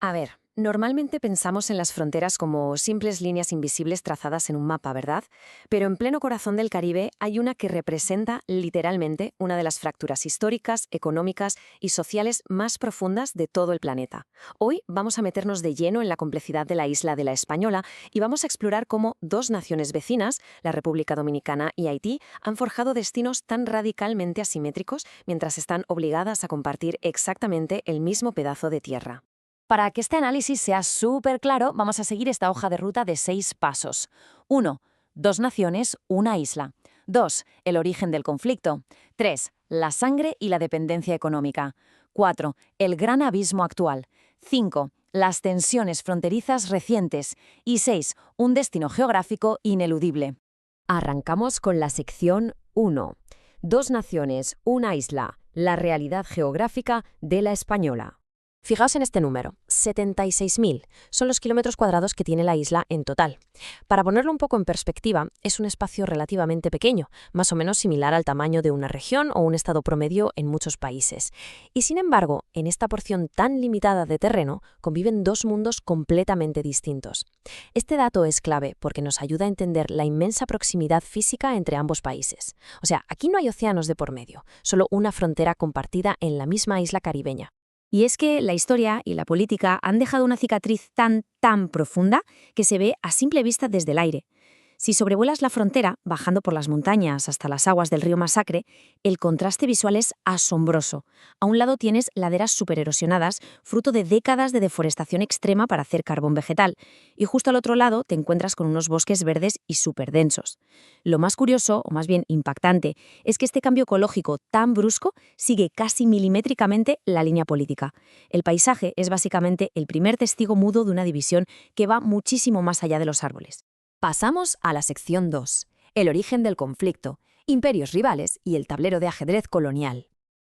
A ver, normalmente pensamos en las fronteras como simples líneas invisibles trazadas en un mapa, ¿verdad? Pero en pleno corazón del Caribe hay una que representa literalmente una de las fracturas históricas, económicas y sociales más profundas de todo el planeta. Hoy vamos a meternos de lleno en la complejidad de la isla de la Española y vamos a explorar cómo dos naciones vecinas, la República Dominicana y Haití, han forjado destinos tan radicalmente asimétricos mientras están obligadas a compartir exactamente el mismo pedazo de tierra. Para que este análisis sea súper claro, vamos a seguir esta hoja de ruta de 6 pasos. 1. Dos naciones, una isla. 2. El origen del conflicto. 3. La sangre y la dependencia económica. 4. El gran abismo actual. 5. Las tensiones fronterizas recientes. Y 6. Un destino geográfico ineludible. Arrancamos con la sección 1. Dos naciones, una isla. La realidad geográfica de la Española. Fijaos en este número, 76.000 son los kilómetros cuadrados que tiene la isla en total. Para ponerlo un poco en perspectiva, es un espacio relativamente pequeño, más o menos similar al tamaño de una región o un estado promedio en muchos países. Y sin embargo, en esta porción tan limitada de terreno, conviven dos mundos completamente distintos. Este dato es clave porque nos ayuda a entender la inmensa proximidad física entre ambos países. O sea, aquí no hay océanos de por medio, solo una frontera compartida en la misma isla caribeña. Y es que la historia y la política han dejado una cicatriz tan profunda que se ve a simple vista desde el aire. Si sobrevuelas la frontera, bajando por las montañas hasta las aguas del río Masacre, el contraste visual es asombroso. A un lado tienes laderas supererosionadas, fruto de décadas de deforestación extrema para hacer carbón vegetal, y justo al otro lado te encuentras con unos bosques verdes y superdensos. Lo más curioso, o más bien impactante, es que este cambio ecológico tan brusco sigue casi milimétricamente la línea política. El paisaje es básicamente el primer testigo mudo de una división que va muchísimo más allá de los árboles. Pasamos a la sección 2, el origen del conflicto, imperios rivales y el tablero de ajedrez colonial.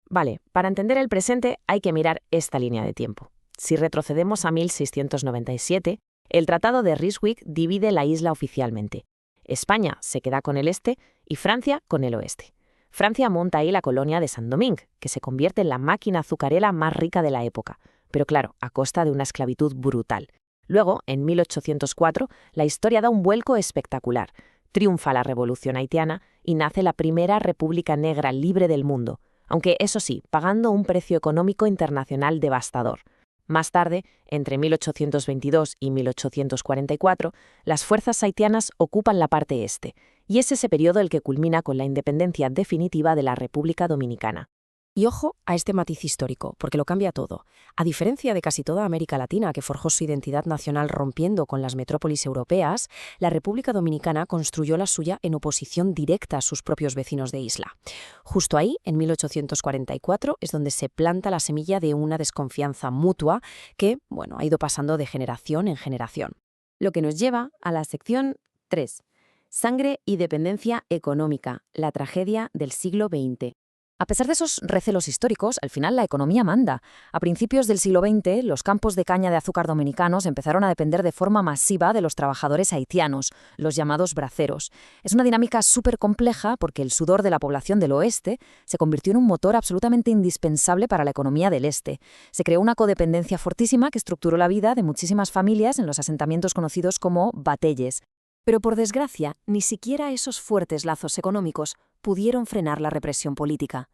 Vale, para entender el presente hay que mirar esta línea de tiempo. Si retrocedemos a 1697, el Tratado de Ryswick divide la isla oficialmente. España se queda con el este y Francia con el oeste. Francia monta ahí la colonia de Saint-Domingue, que se convierte en la máquina azucarera más rica de la época, pero claro, a costa de una esclavitud brutal. Luego, en 1804, la historia da un vuelco espectacular. Triunfa la Revolución haitiana y nace la primera república negra libre del mundo, aunque eso sí, pagando un precio económico internacional devastador. Más tarde, entre 1822 y 1844, las fuerzas haitianas ocupan la parte este, y es ese periodo el que culmina con la independencia definitiva de la República Dominicana. Y ojo a este matiz histórico, porque lo cambia todo. A diferencia de casi toda América Latina, que forjó su identidad nacional rompiendo con las metrópolis europeas, la República Dominicana construyó la suya en oposición directa a sus propios vecinos de isla. Justo ahí, en 1844, es donde se planta la semilla de una desconfianza mutua que, ha ido pasando de generación en generación. Lo que nos lleva a la sección 3. Sangre y dependencia económica, la tragedia del siglo XX. A pesar de esos recelos históricos, al final la economía manda. A principios del siglo XX, los campos de caña de azúcar dominicanos empezaron a depender de forma masiva de los trabajadores haitianos, los llamados braceros. Es una dinámica súper compleja porque el sudor de la población del oeste se convirtió en un motor absolutamente indispensable para la economía del este. Se creó una codependencia fortísima que estructuró la vida de muchísimas familias en los asentamientos conocidos como batelles. Pero por desgracia, ni siquiera esos fuertes lazos económicos pudieron frenar la represión política.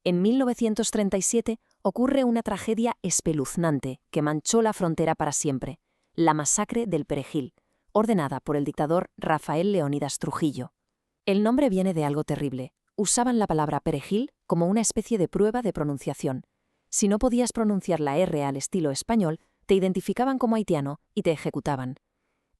En 1937 ocurre una tragedia espeluznante que manchó la frontera para siempre, la masacre del Perejil, ordenada por el dictador Rafael Leónidas Trujillo. El nombre viene de algo terrible. Usaban la palabra perejil como una especie de prueba de pronunciación. Si no podías pronunciar la R al estilo español, te identificaban como haitiano y te ejecutaban.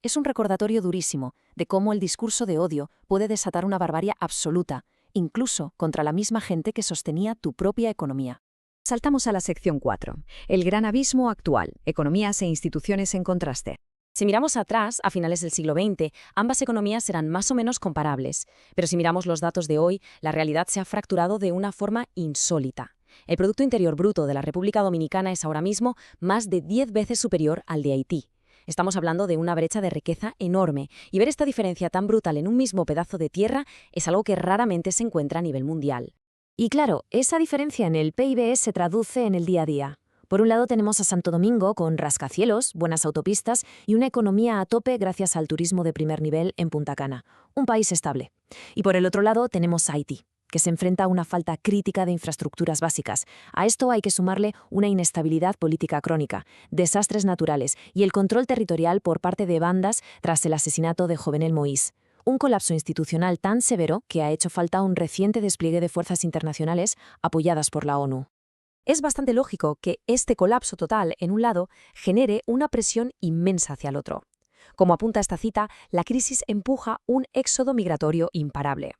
Es un recordatorio durísimo de cómo el discurso de odio puede desatar una barbarie absoluta, incluso contra la misma gente que sostenía tu propia economía. Saltamos a la sección 4, el gran abismo actual, economías e instituciones en contraste. Si miramos atrás, a finales del siglo XX, ambas economías eran más o menos comparables, pero si miramos los datos de hoy, la realidad se ha fracturado de una forma insólita. El Producto Interior Bruto de la República Dominicana es ahora mismo más de 10 veces superior al de Haití. Estamos hablando de una brecha de riqueza enorme, y ver esta diferencia tan brutal en un mismo pedazo de tierra es algo que raramente se encuentra a nivel mundial. Y claro, esa diferencia en el PIB se traduce en el día a día. Por un lado tenemos a Santo Domingo con rascacielos, buenas autopistas y una economía a tope gracias al turismo de primer nivel en Punta Cana, un país estable. Y por el otro lado tenemos a Haití, que se enfrenta a una falta crítica de infraestructuras básicas. A esto hay que sumarle una inestabilidad política crónica, desastres naturales y el control territorial por parte de bandas tras el asesinato de Jovenel Moïse. Un colapso institucional tan severo que ha hecho falta un reciente despliegue de fuerzas internacionales apoyadas por la ONU. Es bastante lógico que este colapso total, en un lado, genere una presión inmensa hacia el otro. Como apunta esta cita, la crisis empuja un éxodo migratorio imparable.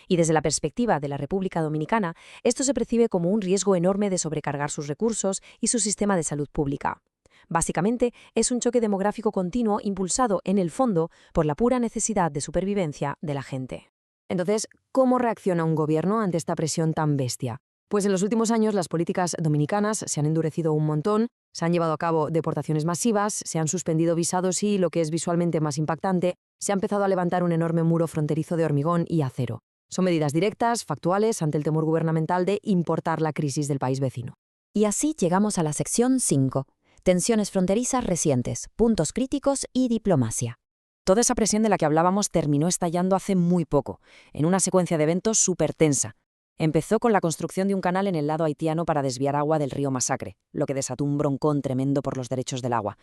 Y desde la perspectiva de la República Dominicana, esto se percibe como un riesgo enorme de sobrecargar sus recursos y su sistema de salud pública. Básicamente, es un choque demográfico continuo impulsado, en el fondo, por la pura necesidad de supervivencia de la gente. Entonces, ¿cómo reacciona un gobierno ante esta presión tan bestia? Pues en los últimos años las políticas dominicanas se han endurecido un montón, se han llevado a cabo deportaciones masivas, se han suspendido visados y, lo que es visualmente más impactante, se ha empezado a levantar un enorme muro fronterizo de hormigón y acero. Son medidas directas, factuales, ante el temor gubernamental de importar la crisis del país vecino. Y así llegamos a la sección 5. Tensiones fronterizas recientes, puntos críticos y diplomacia. Toda esa presión de la que hablábamos terminó estallando hace muy poco, en una secuencia de eventos súper tensa. Empezó con la construcción de un canal en el lado haitiano para desviar agua del río Masacre, lo que desató un broncón tremendo por los derechos del agua.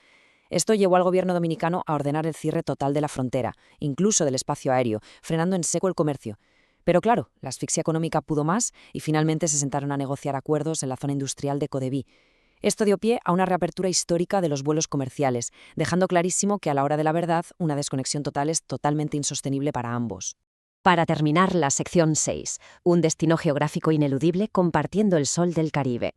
Esto llevó al gobierno dominicano a ordenar el cierre total de la frontera, incluso del espacio aéreo, frenando en seco el comercio. Pero claro, la asfixia económica pudo más y finalmente se sentaron a negociar acuerdos en la zona industrial de Codebí. Esto dio pie a una reapertura histórica de los vuelos comerciales, dejando clarísimo que a la hora de la verdad una desconexión total es totalmente insostenible para ambos. Para terminar, la sección 6, un destino geográfico ineludible compartiendo el sol del Caribe.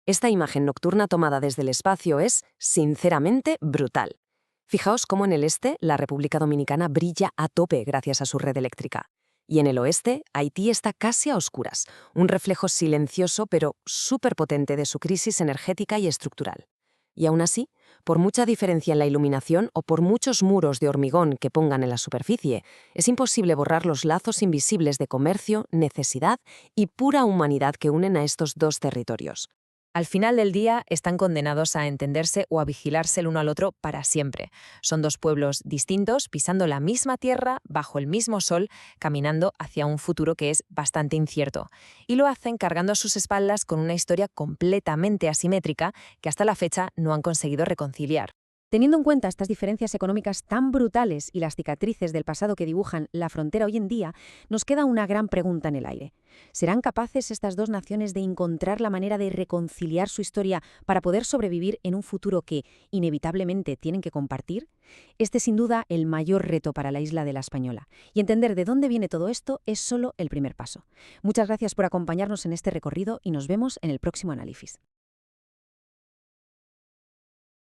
Esta imagen nocturna tomada desde el espacio es, sinceramente, brutal. Fijaos cómo en el este la República Dominicana brilla a tope gracias a su red eléctrica. Y en el oeste, Haití está casi a oscuras, un reflejo silencioso pero súper potente de su crisis energética y estructural. Y aún así, por mucha diferencia en la iluminación o por muchos muros de hormigón que pongan en la superficie, es imposible borrar los lazos invisibles de comercio, necesidad y pura humanidad que unen a estos dos territorios. Al final del día están condenados a entenderse o a vigilarse el uno al otro para siempre. Son dos pueblos distintos, pisando la misma tierra, bajo el mismo sol, caminando hacia un futuro que es bastante incierto. Y lo hacen cargando a sus espaldas con una historia completamente asimétrica que hasta la fecha no han conseguido reconciliar. Teniendo en cuenta estas diferencias económicas tan brutales y las cicatrices del pasado que dibujan la frontera hoy en día, nos queda una gran pregunta en el aire. ¿Serán capaces estas dos naciones de encontrar la manera de reconciliar su historia para poder sobrevivir en un futuro que, inevitablemente, tienen que compartir? Este es sin duda el mayor reto para la isla de La Española, y entender de dónde viene todo esto es solo el primer paso. Muchas gracias por acompañarnos en este recorrido y nos vemos en el próximo análisis.